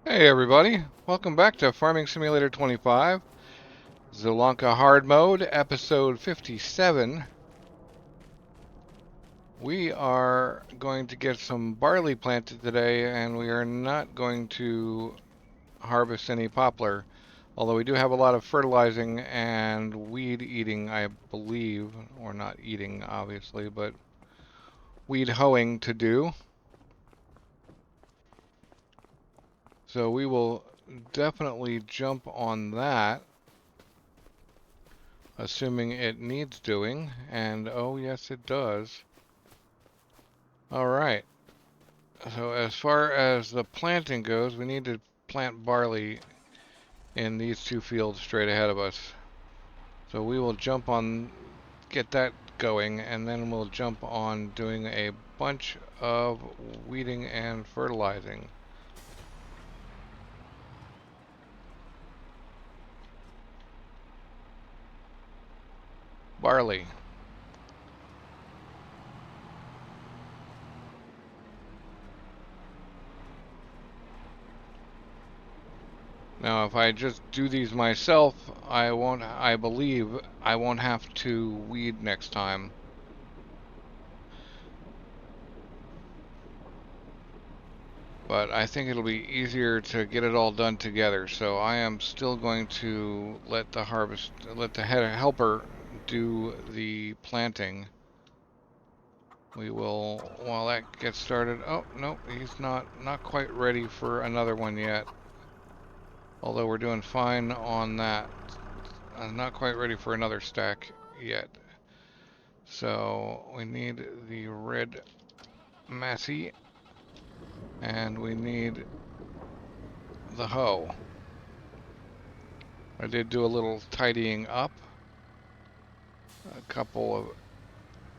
Hey everybody, welcome back to Farming Simulator 25, Zielonka Hard Mode, episode 57. We are going to get some barley planted today, and we are not going to harvest any poplar, although we do have a lot of fertilizing and weed eating, I believe, or not eating obviously, but weed hoeing to do. So we will definitely jump on that, assuming it needs doing, and oh yes it does. Alright, so as far as the planting goes, we need to plant barley in these two fields straight ahead of us. So we will jump on, get that going, and then we'll jump on doing a bunch of weeding and fertilizing. Barley. Now, if I just do these myself, I believe I won't have to weed next time. But I think it'll be easier to get it all done together. So I am still going to let the helper do the planting. We will, while that gets started. Oh, no, he's not quite ready for another one yet. Although we're doing fine on that. Not quite ready for another stack yet. So we need the red massey, and we need the hoe. I did do a little tidying up. A couple of,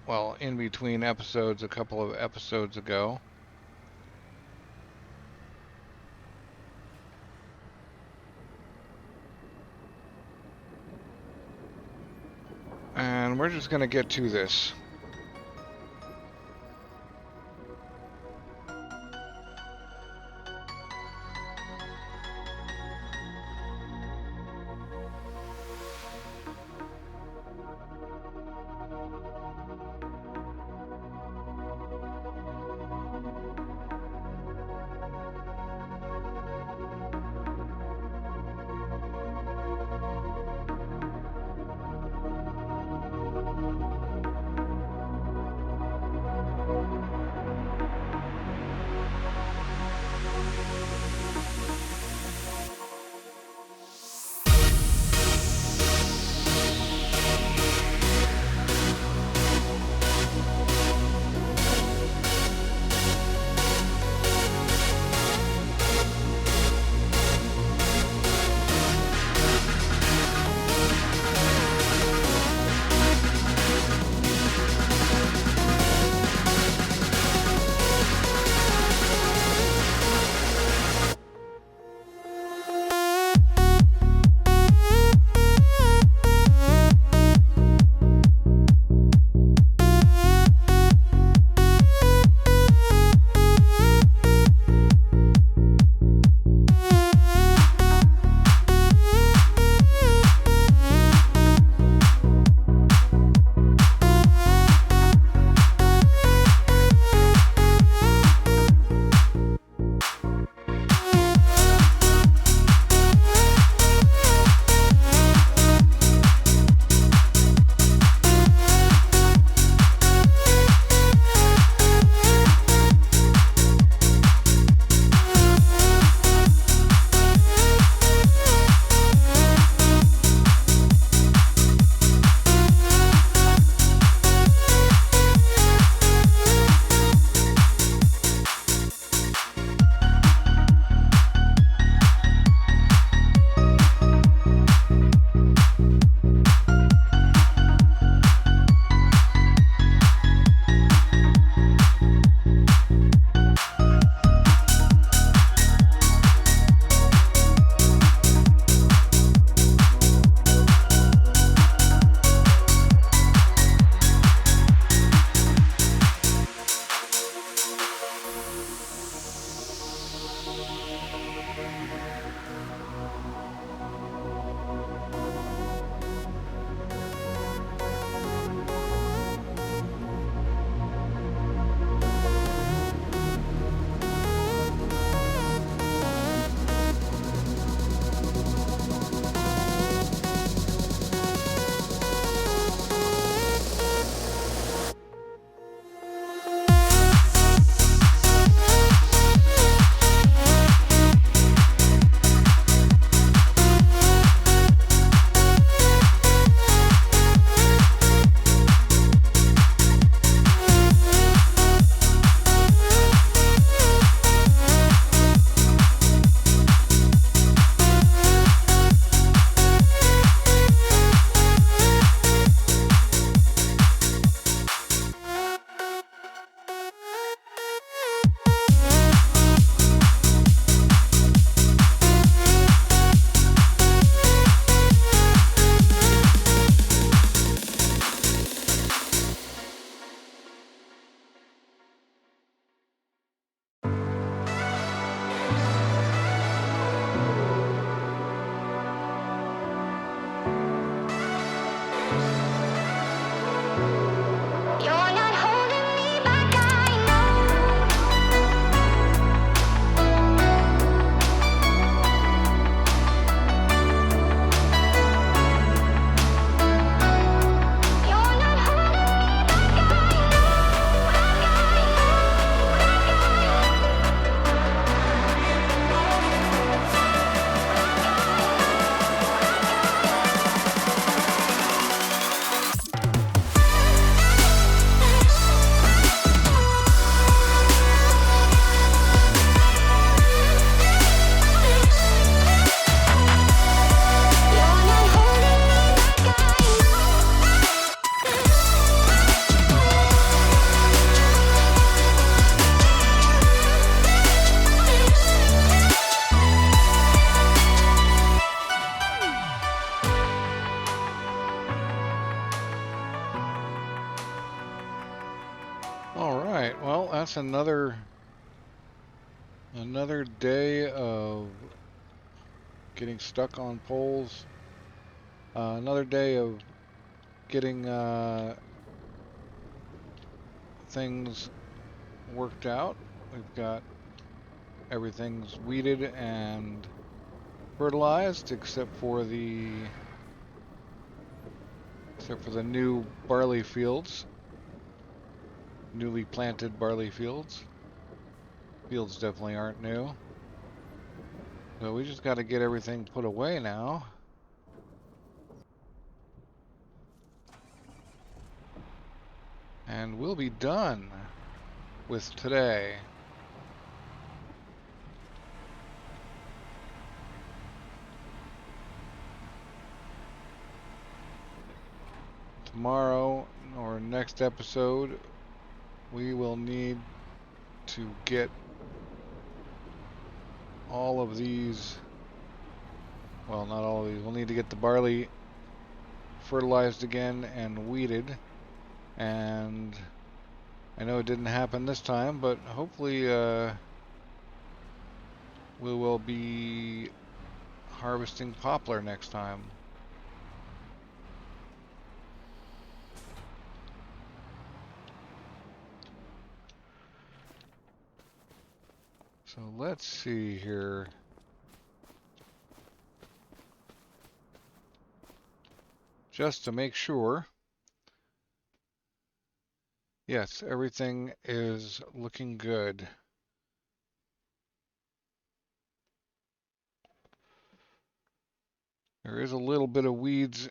well, in between episodes, a couple of episodes ago. And we're just going to get to this. guess another day of getting stuck on poles. Another day of getting things worked out. We've got everything's weeded and fertilized except for the new barley fields, newly planted barley fields. Fields definitely aren't new. So we just got to get everything put away now. And we'll be done with today. Tomorrow, or next episode, we will need to get all of these, well, not all of these, we'll need to get the barley fertilized again and weeded. And I know it didn't happen this time, but hopefully we will be harvesting poplar next time. So let's see here. Just to make sure. Yes, everything is looking good. There is a little bit of weeds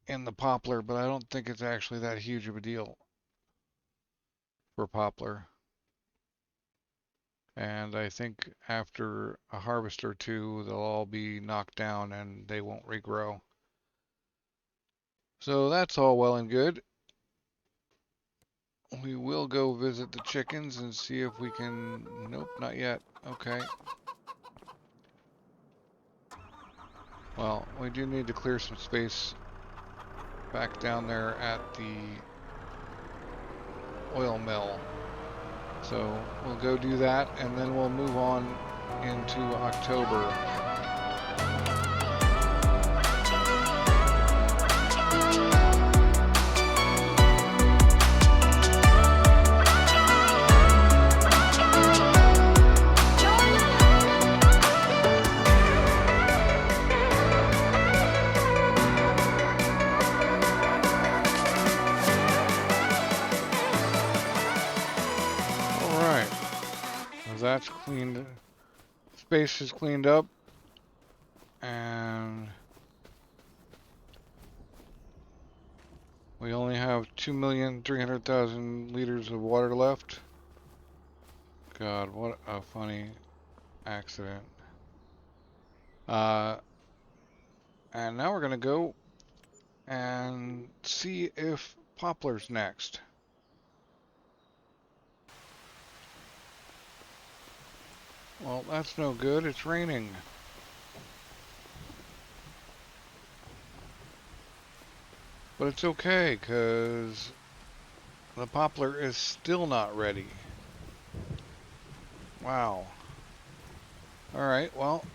in the poplar, but I don't think it's actually that huge of a deal for poplar. And I think after a harvest or two, they'll all be knocked down and they won't regrow. So that's all well and good. We will go visit the chickens and see if we can... Nope, not yet. Okay. Well, we do need to clear some space back down there at the oil mill. So we'll go do that, and then we'll move on into October. That's cleaned, space is cleaned up, and we only have 2,300,000 liters of water left. God, what a funny accident. And now we're gonna go and see if poplar's next. Well, that's no good. It's raining. But it's okay, because the poplar is still not ready. Wow. Alright, well.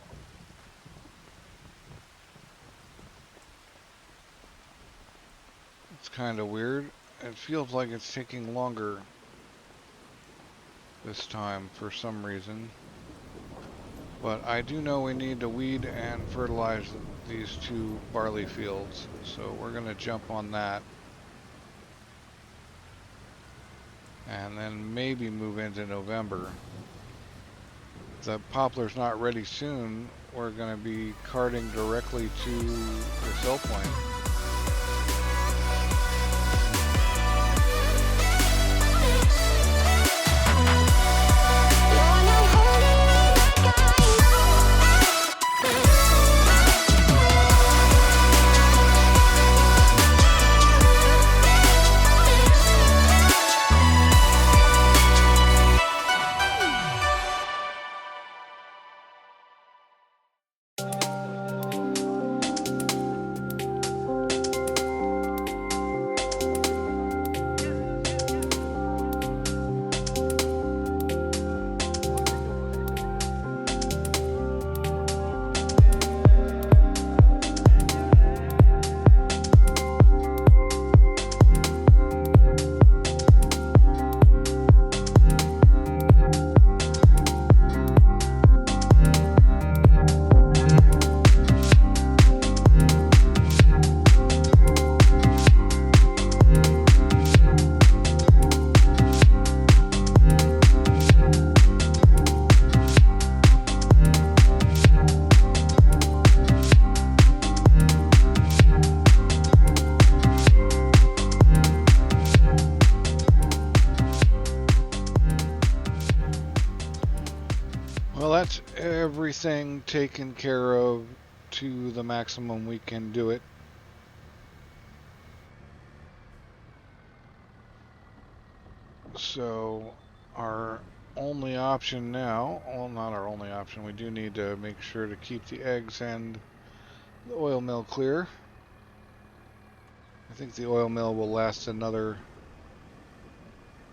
It's kind of weird. It feels like it's taking longer this time for some reason. But I do know we need to weed and fertilize these two barley fields, so we're going to jump on that. And then maybe move into November. If the poplar's not ready soon, we're going to be carting directly to the sell point. that's everything taken care of to the maximum we can do it. So our only option now, well, not our only option, we do need to make sure to keep the eggs and the oil mill clear. I think the oil mill will last another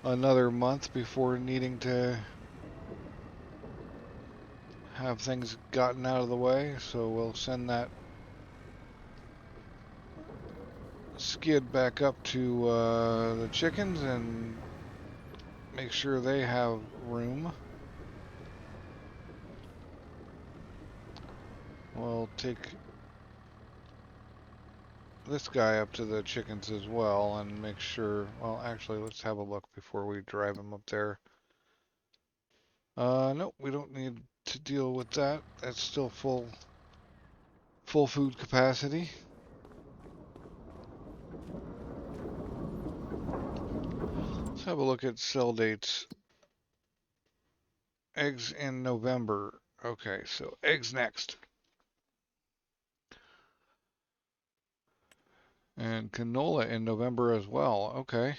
month before needing to have things gotten out of the way, so we'll send that skid back up to the chickens and make sure they have room. We'll take this guy up to the chickens as well and make sure, well, actually, let's have a look before we drive him up there. Nope, we don't need to deal with that. That's still full food capacity. Let's have a look at sell dates. Eggs in November. Okay, so eggs next. And canola in November as well. Okay.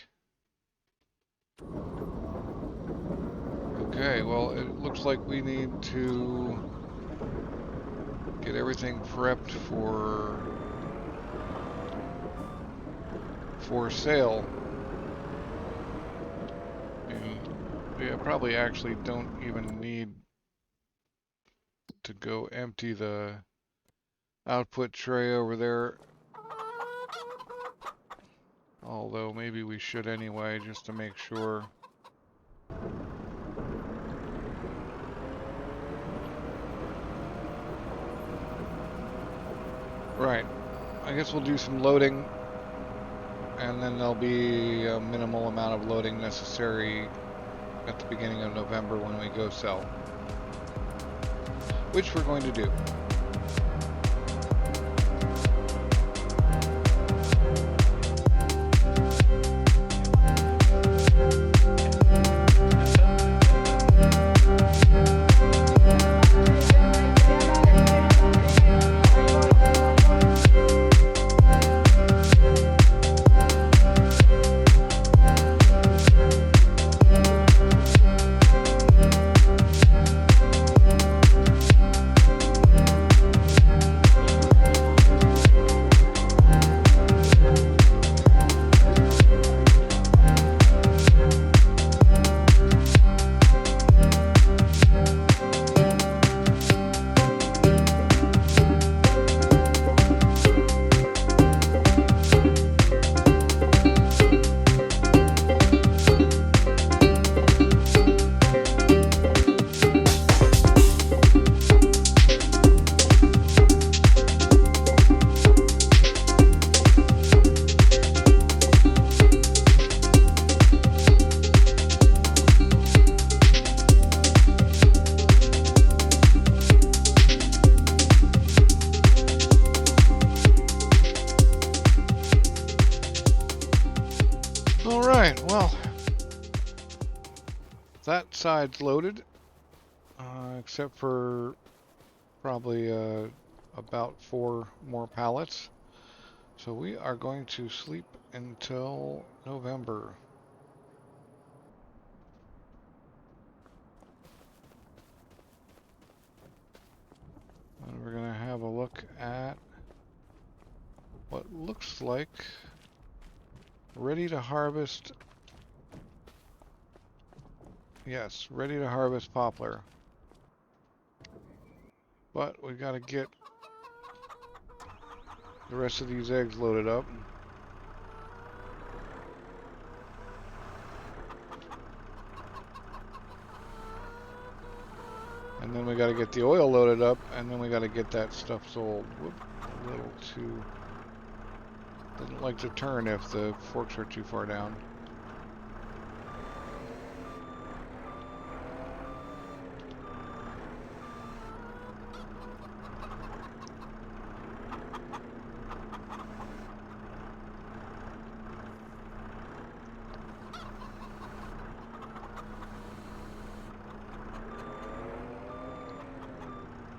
Okay, well, it looks like we need to get everything prepped for sale. And we probably actually don't even need to go empty the output tray over there. Although maybe we should anyway, just to make sure. Right. I guess we'll do some loading, and then there'll be a minimal amount of loading necessary at the beginning of November when we go sell, which we're going to do. Alright, well, that side's loaded, except for probably about 4 more pallets. So we are going to sleep until November. And we're going to have a look at what looks like ready to harvest. Yes, ready to harvest poplar. But we got to get the rest of these eggs loaded up. And then we got to get the oil loaded up, and then we got to get that stuff sold. Whoop, a little too... Doesn't like to turn if the forks are too far down.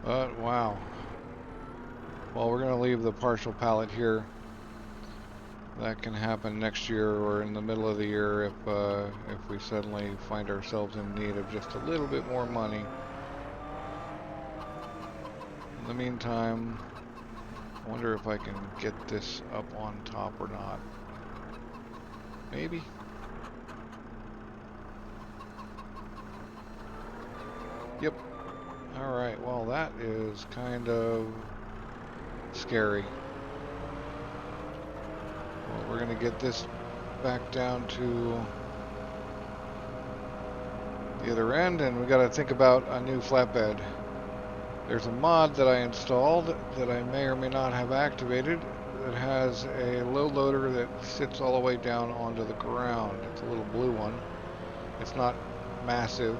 But wow. Well, we're gonna leave the partial pallet here. That can happen next year or in the middle of the year if we suddenly find ourselves in need of just a little bit more money. In the meantime, I wonder if I can get this up on top or not. Maybe. Yep. Alright, well that is kind of scary. Well, we're gonna get this back down to the other end, and we gotta think about a new flatbed. There's a mod that I installed that I may or may not have activated that has a low loader that sits all the way down onto the ground. It's a little blue one. It's not massive,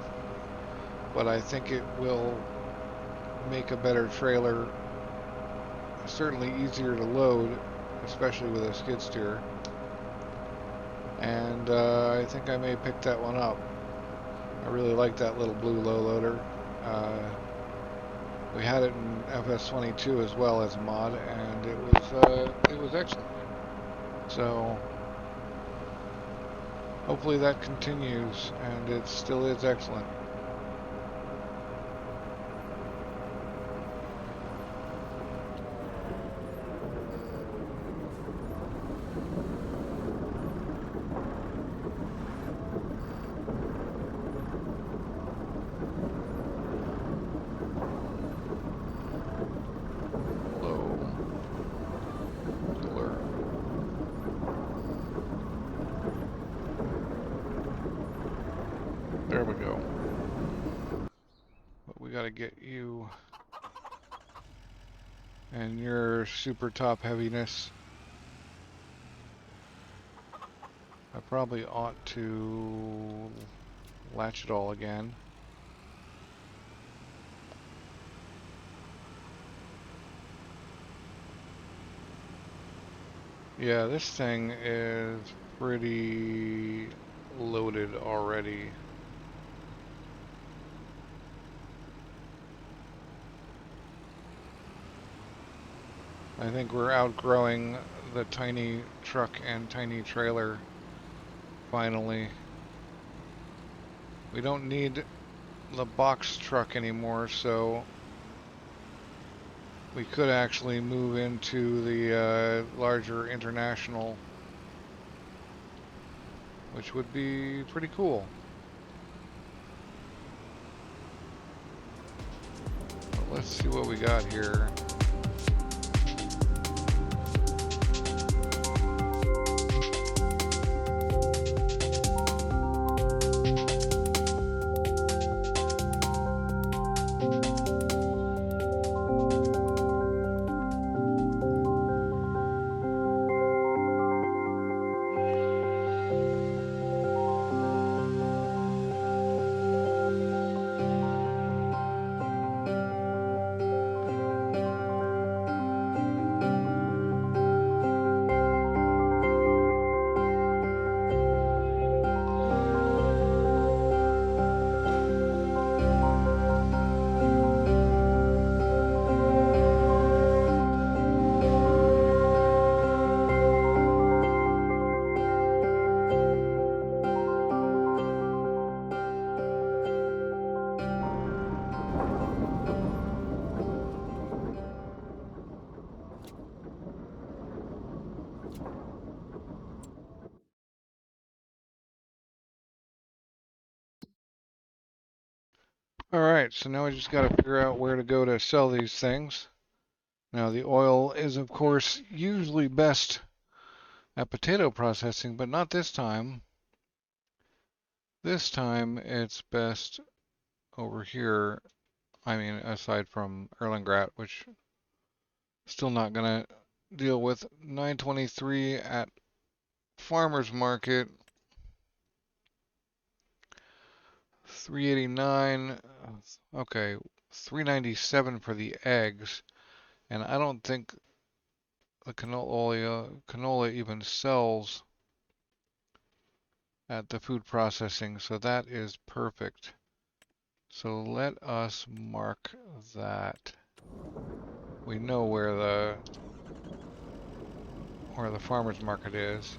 but I think it will make a better trailer, certainly easier to load, especially with a skid steer. And I think I may pick that one up. I really like that little blue low loader. We had it in FS25 as well as a mod, and it was excellent. So hopefully that continues, and it still is excellent. There we go. But we gotta get you and your super top heaviness. I probably ought to latch it all again. Yeah, this thing is pretty loaded already. I think we're outgrowing the tiny truck and tiny trailer finally. We don't need the box truck anymore, so we could actually move into the larger international, which would be pretty cool. But let's see what we got here. Alright, so now we just got to figure out where to go to sell these things. Now the oil is of course usually best at potato processing, but not this time. This time it's best over here. I mean, aside from Erlengrat, which still not gonna deal with. 923 at farmer's market. 389. Okay, 397 for the eggs, and I don't think the canola even sells at the food processing, so that is perfect. So let us mark that. We know where the farmer's market is.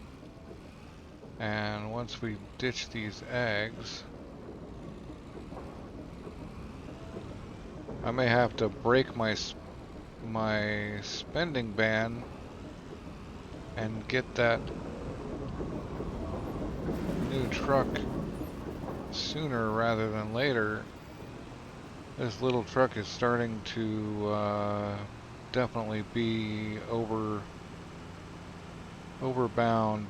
And once we ditch these eggs, I may have to break my spending ban and get that new truck sooner rather than later. This little truck is starting to definitely be overbound.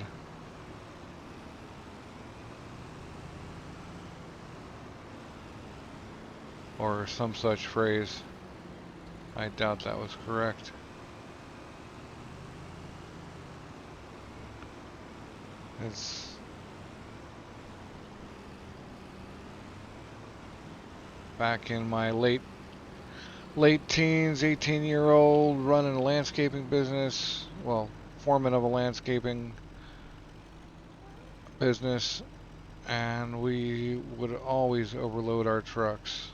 Or some such phrase. I doubt that was correct. It's back in my late teens, 18-year-old, running a landscaping business. Well, foreman of a landscaping business, and we would always overload our trucks.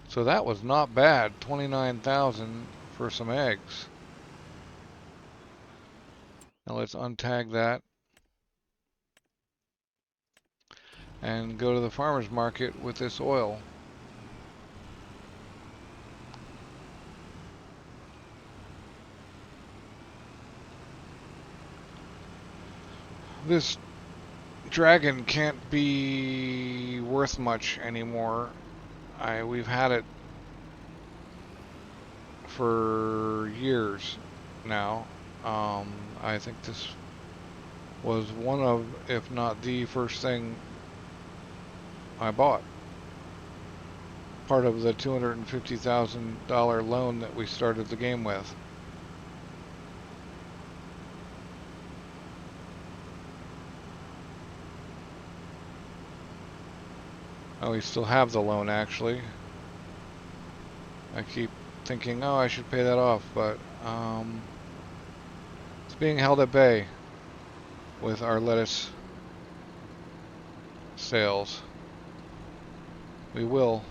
So that was not bad, 29,000 for some eggs. Now let's untag that and go to the farmer's market with this oil. This Dragon can't be worth much anymore. We've had it for years now. I think this was one of, if not the first thing I bought. Part of the $250,000 loan that we started the game with. Oh, we still have the loan actually. I keep thinking, oh, I should pay that off, but it's being held at bay with our lettuce sales. We will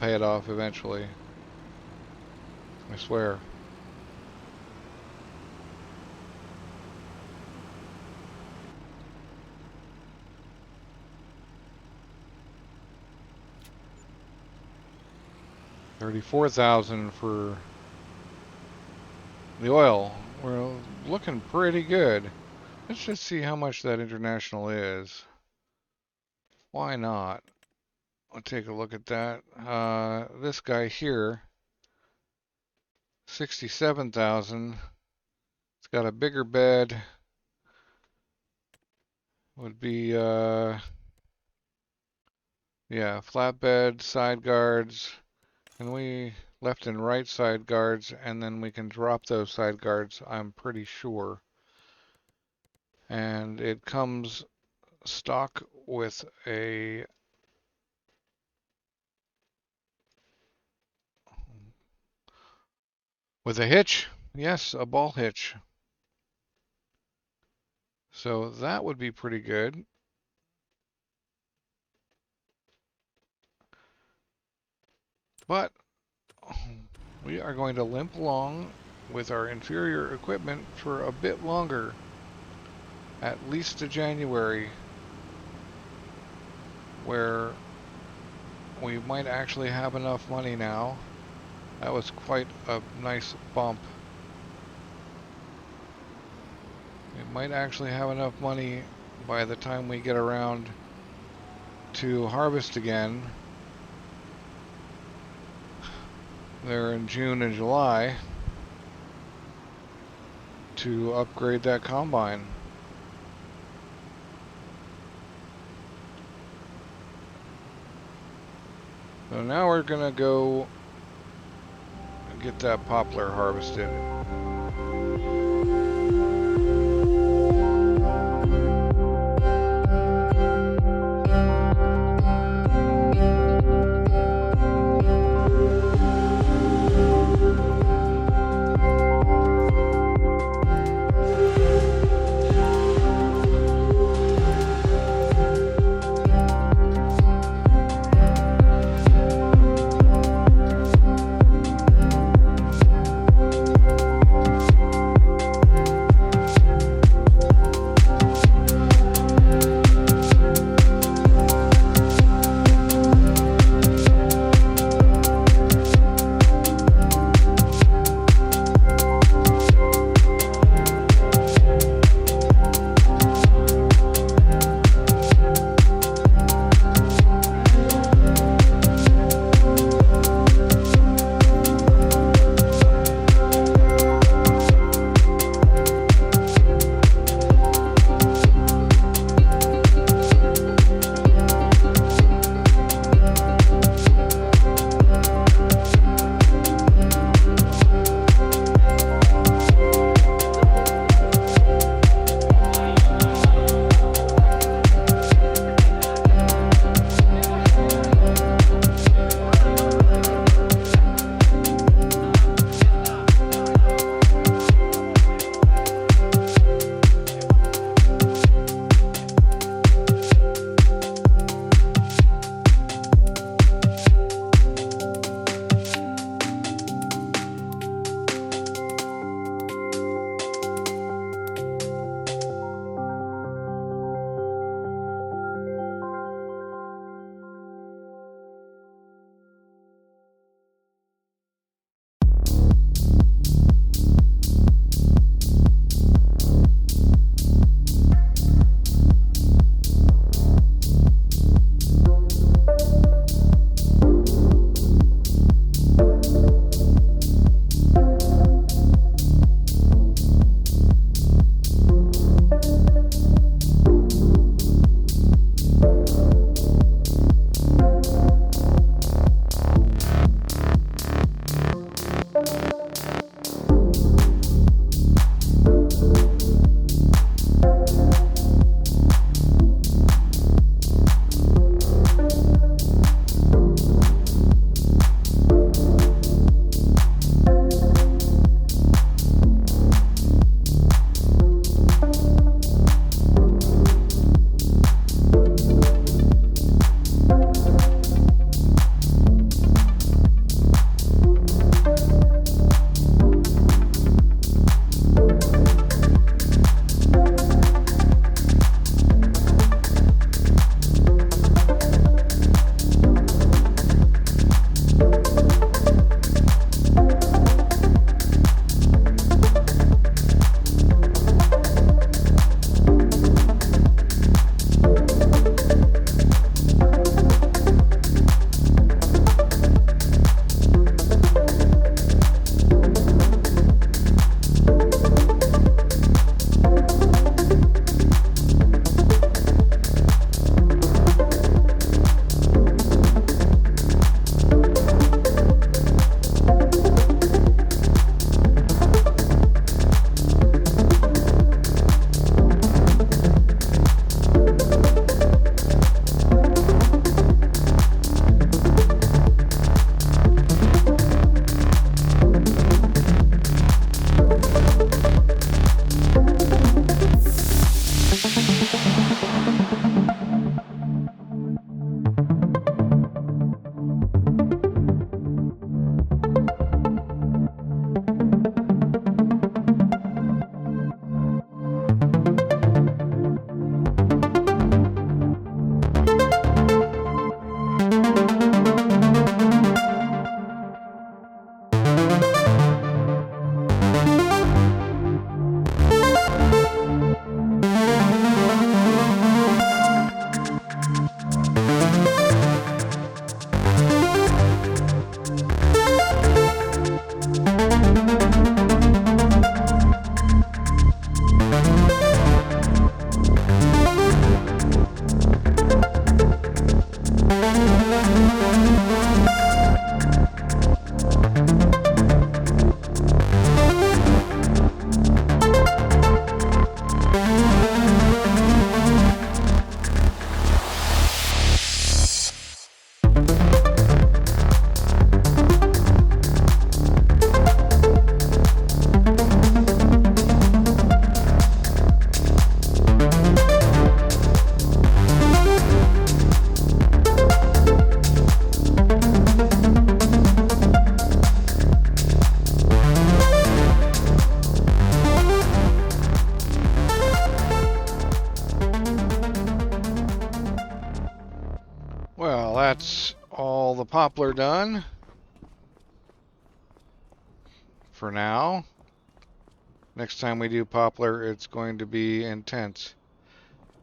pay it off eventually. I swear. $34,000 for the oil. We're looking pretty good. Let's just see how much that international is. Why not? I'll take a look at that. This guy here, 67,000. It's got a bigger bed. Would be yeah, flatbed, side guards, and we left and right side guards, and then we can drop those side guards, I'm pretty sure. And it comes stock with a hitch. Yes, a ball hitch. So that would be pretty good. But we are going to limp along with our inferior equipment for a bit longer. At least to January, where we might actually have enough money now. That was quite a nice bump. We might actually have enough money by the time we get around to harvest again. There in June and July to upgrade that combine. So now we're gonna go get that poplar harvested. poplar done for now. Next time we do poplar, it's going to be intense.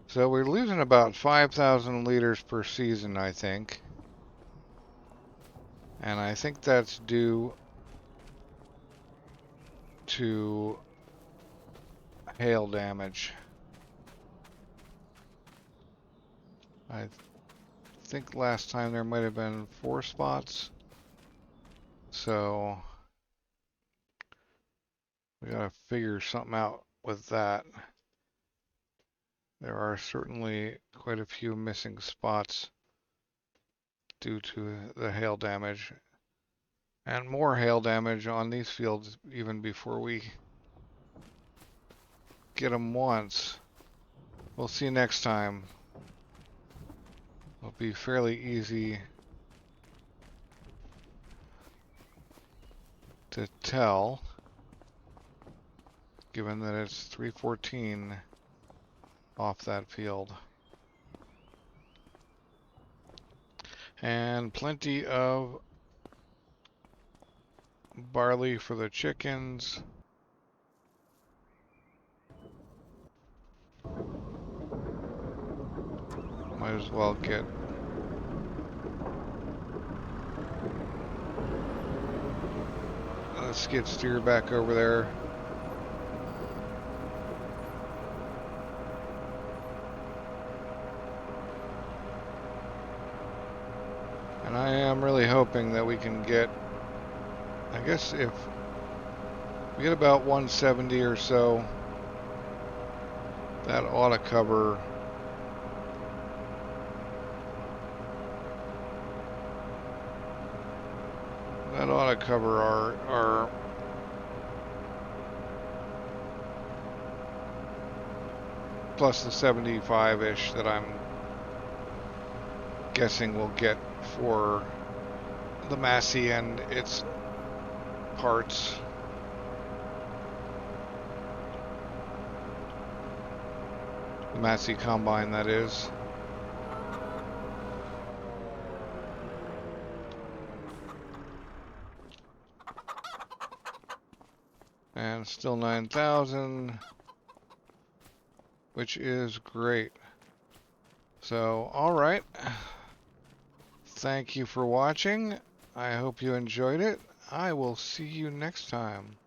So we're losing about 5,000 liters per season, I think. And I think that's due to hail damage. I think last time there might have been 4 spots. So we gotta figure something out with that. There are certainly quite a few missing spots due to the hail damage. And more hail damage on these fields even before we get them once. We'll see next time. It'll be fairly easy to tell, given that it's 314 off that field. And plenty of barley for the chickens. Might as well get a skid steer back over there. And I am really hoping that we can get, I guess if we get about 170 or so, that ought to cover our plus the 75-ish that I'm guessing we'll get for the Massey and its parts. The Massey combine, that is. And still 9,000, which is great. So, alright. Thank you for watching. I hope you enjoyed it. I will see you next time.